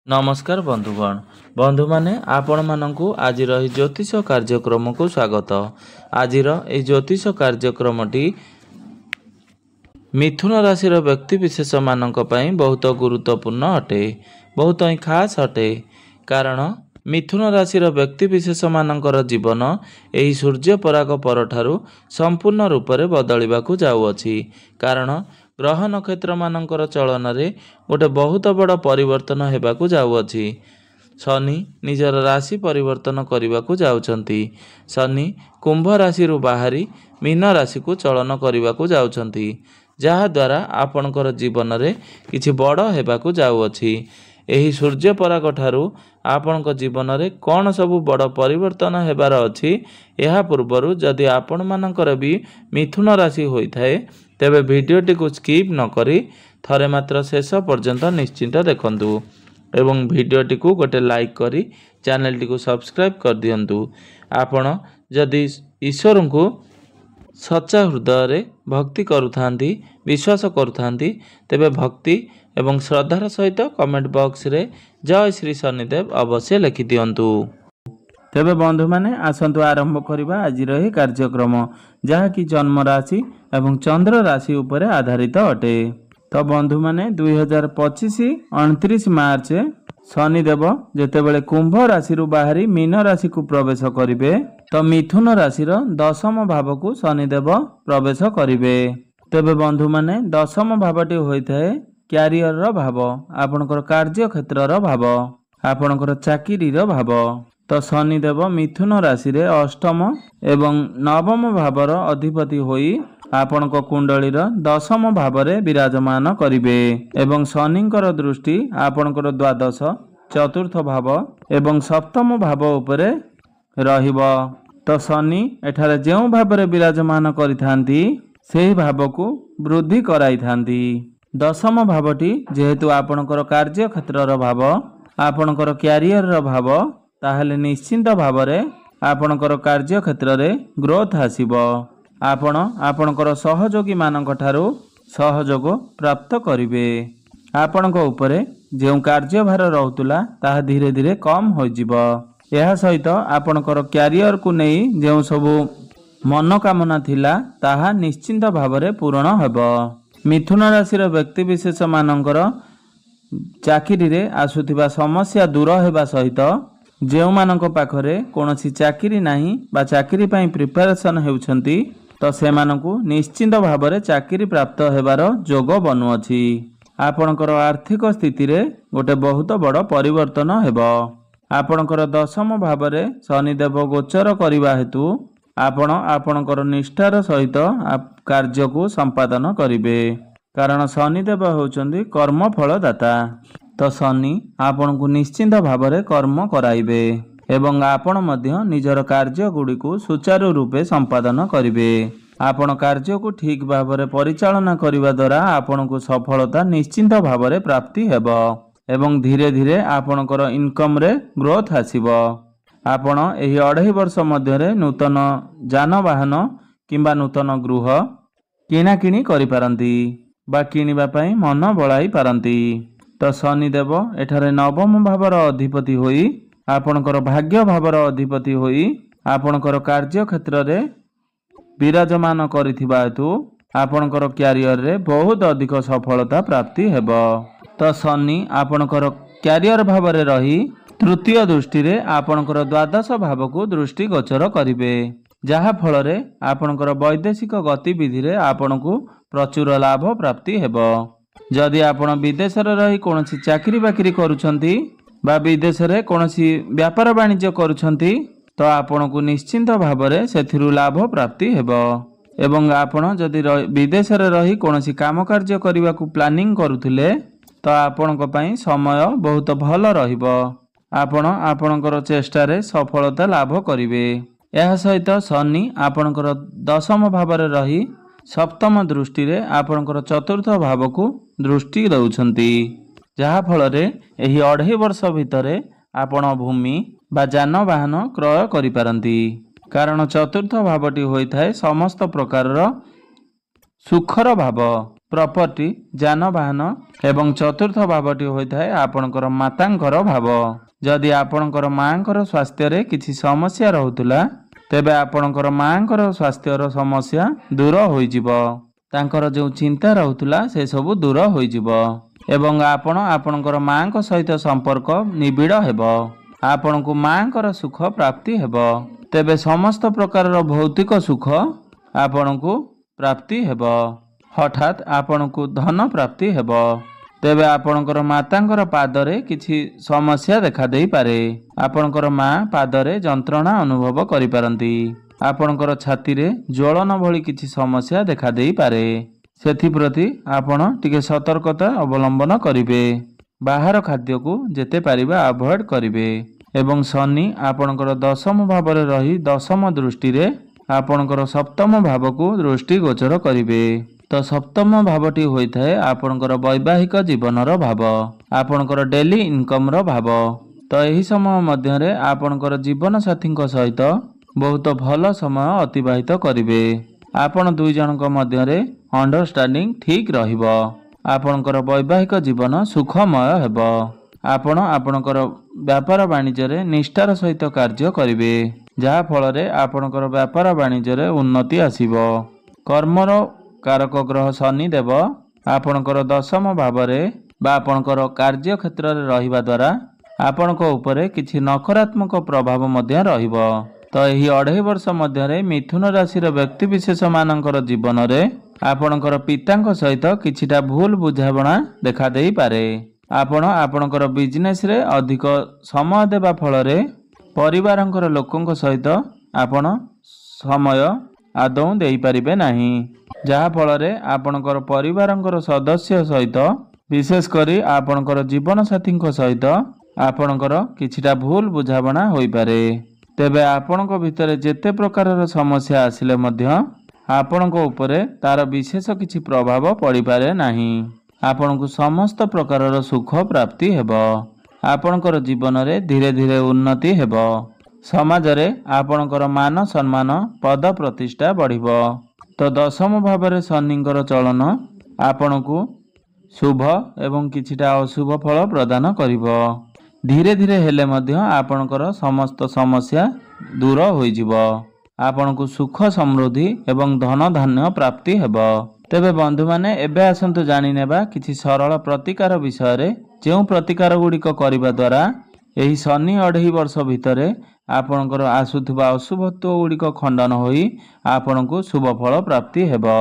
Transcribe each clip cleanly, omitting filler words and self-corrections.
नमस्कार बंधुगण बंधु माने आपण मानकु आज ज्योतिष कार्यक्रम को स्वागत। आज ज्योतिष कार्यक्रमटी मिथुन राशि व्यक्ति विशेष मानक पई बहुत गुरुत्वपूर्ण अटे, बहुत ही खास अटे। कारण मिथुन राशि व्यक्ति विशेष मानकर जीवन एही सूर्य पराग परठारु संपूर्ण रूप से बदलिबाकु जाउअछि। कारण ग्रह नक्षत्र मानकर चलन रे गोटे बहुत बड़ परिवर्तन हेबाकु जाउअछि। शनि निजर राशि परिवर्तन करने जाउछंती। शनि कुंभ राशि रु बाहरी मीन राशि को चलन करने जाउछंती, जहा द्वारा आपणकर जीवन रे किछि बड़ हेबाकु जाउअछि। एही सूर्य पराग ठारू आपणक जीवन रे कौन सबु बड़ परिवर्तन हेबार अछि, एहा पूर्वरु जदि आपण मानकर भी मिथुन राशि होइथाए तेबे भिडियोटी को स्किप न करी थरे मात्र शेष पर्यंत निश्चिंत देखंतु एवं भिडियोटी को गोटे लाइक करी चैनल टी को सब्सक्राइब कर दियंतु। आपण जदि ईश्वर को सच्चा हृदय रे भक्ति करुथांती, विश्वास करुथांती, तेबे भक्ति एवं श्रद्धार सहित कमेंट बॉक्स रे जय श्री शनिदेव अवश्य लिखि दियंतु। तेबे बंधु माने आसंतु आरंभ करिबा आजिर ही कार्यक्रम, जहा कि जन्म राशि एवं चंद्र राशि उपरे आधारित अटे। तो बंधु माने 2025 29 मार्च शनिदेव जेतेबेले कुंभ राशि रु बाहरी मीन राशि को प्रवेश करिवे, तो मिथुन राशि रो दशम भाव को शनिदेव प्रवेश करिवे। तेबे बंधु माने दशम भावटी होइथाए क्यारियर रो भाव, आपनकर कार्य क्षेत्र रो भाव, आपनकर चाकरी रो भाव। तो शनिदेव मिथुन राशि रे अष्टम एवं नवम भावर अधिपति होई आपनक कुंडली दशम भाव रे विराजमान करिवे एवं शनिकर दृष्टि आपनकर द्वादश चतुर्थ भाव एवं सप्तम भाव उपरे रहिब। तो शनि एठारे जेउ भाव रे विराजमान करिथांती सेही भाव को वृद्धि कराइथांती। दशम भावटी जेहेतु आपनकर कार्य क्षेत्र भाव, आपनकर क्यारियर भाव, ताहले निश्चिंत भाव रे आपनकर कार्य क्षेत्र रे ग्रोथ आसीबो। आपण आपनकर सहयोगी मानक ठारू सहयोग प्राप्त करिवे। आपनक उपरे जेउ कार्यभार रहउतुला ताहा धीरे धीरे कम हो जिवो। एहा सहित आपनकर क्यारियर को नेई जेउ सबु मनोकामना थिला ताहा निश्चिंत भाव रे पूर्ण हेबो। मिथुन राशि व्यक्ति विशेष मानकर चाकरी रे आसुथिबा समस्या दूर हेबा सहित जेउ मानक पाखरे कोनोसी चाकरी नाही बा चाकरी पई प्रिपरेशन हेउछंती, तो से मानकु निश्चिंत भाव रे चाकरी प्राप्त हेबार जोग बनुअछि। आपणकर आर्थिक स्थिति रे गोटे बहुत बड़ परिवर्तन हेबो। आपणकर दशम भाव रे शनिदेव गोचर करिबा हेतु आपण आपणकर निष्ठार सहित कार्य को संपादन करिवे। कारण शनिदेव होउछंती कर्म फलदाता। तो शनि आपण को निश्चिंत भाव रे कर्म कराइबे एवं आपण मध्य निजर कार्य गुडी को सुचारू रूपे संपादन करिवे। आपण कार्य को ठीक भाव रे परिचालना करिवा द्वारा आपण को सफलता निश्चिंत भाव रे प्राप्ति हेबो एवं धीरे धीरे आपणकर इनकम रे ग्रोथ आसीबो। आपण एही 2.5 वर्ष मध्य रे नूतन जानवाहन किंबा नूतन गृह किना किनी करि पारंती बा किनिबा पई मन बळाई पारंती। तो शनिदेव एठारे नवम भावर अधिपति होई आपणकर भाग्य भावर अधिपति होई आपणकर कार्य क्षेत्र रे विराजमान करिथिबा हेतु आपणकर क्यारियर रे बहुत अधिक सफलता प्राप्ति हेबो। तो शनि आपणकर क्यारियर भाव रे रही तृतीय दृष्टि रे आपणकर द्वादश भाव को दृष्टि गोचर करिवे, जहा फल रे आपणकर वैदेशिक गतिविधि रे आपणकु प्रचुर लाभ प्राप्ति हेबो। जदि आपण विदेश रे रही कोनोसी चाकरी बाकरी करूछंती बा विदेश रे कोनोसी व्यापार वाणिज्य करूछंती, तो आपणकु निश्चिंत भाव रे सेथिरु लाभ प्राप्ति हेबो। एवं आपण जदि विदेश रे रही कोनोसी काम कार्य करिवा को प्लानिंग करूथिले, तो आपणक पई समय बहुत भल रहिबो। आपण आपणकर चेष्टा रे सफलता लाभ करिवे। एहा सहित शनि आपणकर दशम भाव रे रही सप्तम दृष्टि रे आपणकर चतुर्थ भाव को दृष्टि दउछंती, जहा फल रे एही 2.5 वर्ष भितरे आपण भूमि बा जानवाहन क्रय करि पारंती। कारण चतुर्थ भावटी होइथाए समस्त प्रकार सुखर भाव प्रॉपर्टी जानवाहन एवं चतुर्थ भावटी होता है आपणकर मातांकर भाव। जदि आपणकर मांकर स्वास्थ्य रे किछि समस्या रहुतुला तेबे आपणकर मांकर स्वास्थ्यर समस्या दूर होइजिबो। तांकर जो चिंता रहुतुला से सब दूर होइजिबो एवं आपणकर मांक सहित संपर्क निबिड़ हेबो। आपणकु मांकर सुख प्राप्ति हेबो। तेबे समस्त प्रकार भौतिक सुख आपणकु प्राप्ति हेबो। हठात आपणकु धन प्राप्ति हेबो। तेबे आपणकर मातांकर पादरे किछि समस्या देखा देई पारे। आपणकर मां पादरे जंत्रणा अनुभव करि पारंती। आपणकर छाती रे ज्वलन भली किछि समस्या देखा देई पारे। सेथि प्रति आपण टिके सतर्कता अवलंबन करिवे। बाहर खाद्य को जेते पारिबा अवॉइड करिवे एवं शनि आपणकर दशम भाव रे रही दशम दृष्टि रे आपणकर सप्तम भाव को दृष्टि गोचर करिवे। तो सप्तम भावटी होता है आपणकर वैवाहिक जीवनर भाव, आपणकर डेली इनकम रो भाव। तो यही समय मध्य आपणकर जीवन साथी सहित बहुत भल समय अतिबाहित करिवे। आपण दुई जनक मध्य अंडरस्टैंडिंग ठीक रहिबो। आपणकर वैवाहिक जीवन सुखमय हेबो। आपण आपणकर व्यापार वाणिज्य रे निष्ठार सहित कार्य करिवे, जहा फल रे आपणकर व्यापार वाणिज्य रे उन्नति आसीबो। कर्मर कारक ग्रह शनि देव आपणकर दशम भाव रे बा आपणकर कार्य क्षेत्र रे रहिबा द्वारा आपणक उपरे किछि नकारात्मक प्रभाव मध्य रहिबो। तो यही 2.5 वर्ष मध्य मिथुन राशि व्यक्ति विशेष मानकर जीवन रे आपणकर पितांक सहित किछिटा भूल बुझावणा देखा देई पारे। आपणकर बिजनेस रे अधिक समय देबा फल रे परिवारंकर लोकंक सहित आपण समय आदौ देई परिबे नाही, जहा फल रे आपणकर परिवारंकर सदस्य सहित विशेष करी आपणकर जीवन साथी सहित आपणकर किछिटा भूल बुझावणा होई पारे। तेबे आपणक भितरे जेते प्रकार समस्या आसिले मध्य आपणक उपरे तार विशेष किछि प्रभाव पड़ी पारे नाही। आपणकु समस्त प्रकार सुख प्राप्ति हेबो। आपणकर जीवन रे धीरे धीरे उन्नति हेबो। समाज रे आपणकर मान सम्मान पद प्रतिष्ठा बढ़िबो। तो दशम भाव रे शनिंकर चलन आपणकु शुभ एवं किछिटा अशुभ फल प्रदान करिबो। धीरे धीरे हेले मध्य आपणकर समस्त समस्या दूर होई जिवो। आपणकु सुख समृद्धि एवं धन धान्य प्राप्ति हेबो। तेबे बंधु माने एबे आसंतु जानि नेबा किछि सरल प्रतिकार विषय रे, जेउ प्रतिकार गुड़िक करिबा द्वारा एही शनि 2.5 वर्ष भितरे आपणकर आसुथुबा अशुभत्व गुड़िक खंडन होई आपणकु शुभ फल प्राप्ति हेबो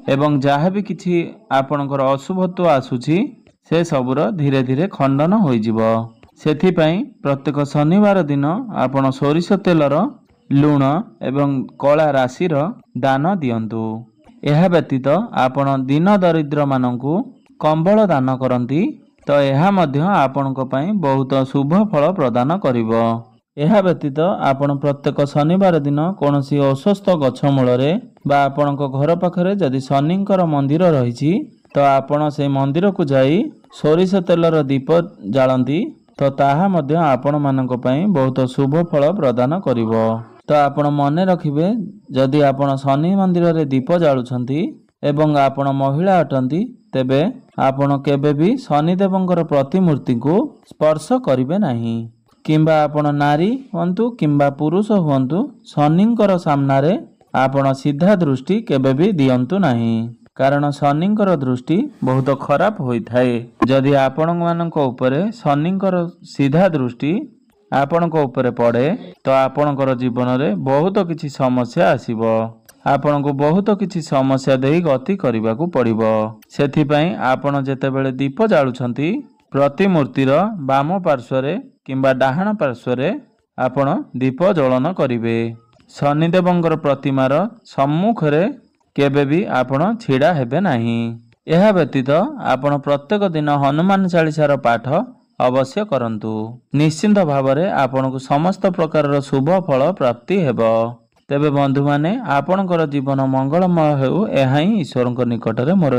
एवं जहाँ भी किछि आपणकर अशुभत्व आसुछि से सबुर धीरे धीरे खंडन होई जिवो। सेथिपाई प्रत्येक शनिवार दिन आपण सोरिष तेलर लुण एवं कला राशिर दान दियंतु। यह व्यतीत आपण दीन दरिद्र मानंकु कंबल दान करंती तो यह मध्य आपणक पई बहुत शुभ फल प्रदान करिवो। यह व्यतीत आपण प्रत्येक शनिवार दिन कोनोसी अस्वस्थ गछ मूलरे बा आपणक घर पाखरे जदि शनिंकर मंदिर रहिछि तो आपण से मंदिर को जाई सोरिष तेलर दीप जालंती तो ताहा मध्य आपण मानक पई बहुत शुभ फल प्रदान करिवो। तो आपण मने रखिबे जदि आपण शनि मंदिर रे दीप जालुछंती एवं आपण महिला अटंती तेबे आपण केबे भी शनिदेवंकर प्रतिमूर्ति को स्पर्श करिवे नाही, किंबा आपण नारी हुंतु किंबा पुरुष हुंतु शनिंकर सामना रे आपण सीधा दृष्टि केबे भी दियंतु नाही, कारण शनिंकर दृष्टि बहुत खराब होई थाए। जदि आपण मानक उपरे शनिंकर सीधा दृष्टि आपणक उपरे पड़े तो आपणकर जीवन रे बहुत किछि समस्या आसीबो। आपणको बहुत किछि समस्या देई गति करिबाकू पड़िबो। सेथिपाई आपण जेतेबेले दीप जालुछंती प्रतिमूर्तिर बाम पार्श्वरे किंबा डाहाण पार्श्वरे आपण दीप जलन करिवे। शनिदेवंकर प्रतिमार सम्मुखरे केबे भी आपण छिड़ा हेबे नाही। यह व्यतीत आपण प्रत्येक दिन हनुमान चालीसार पाठ अवश्य करंतु। निश्चिंत भावरे आपणको समस्त प्रकार शुभ फल प्राप्ति हेबो। तेबे बंधु माने आपणकर जीवन मंगलमय हेउ एहा ही ईश्वरक निकटरे मोर।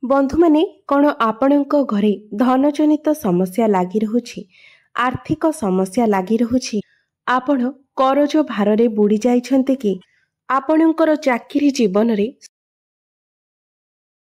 बंधु माने कोन आपणक घरे धन जनित समस्या लागि रहुछि, आर्थिक समस्या लागि रहुछि, आपण करज भाररे बुडी जाइछन्ते कि आपणकर चाकरी जीवन रे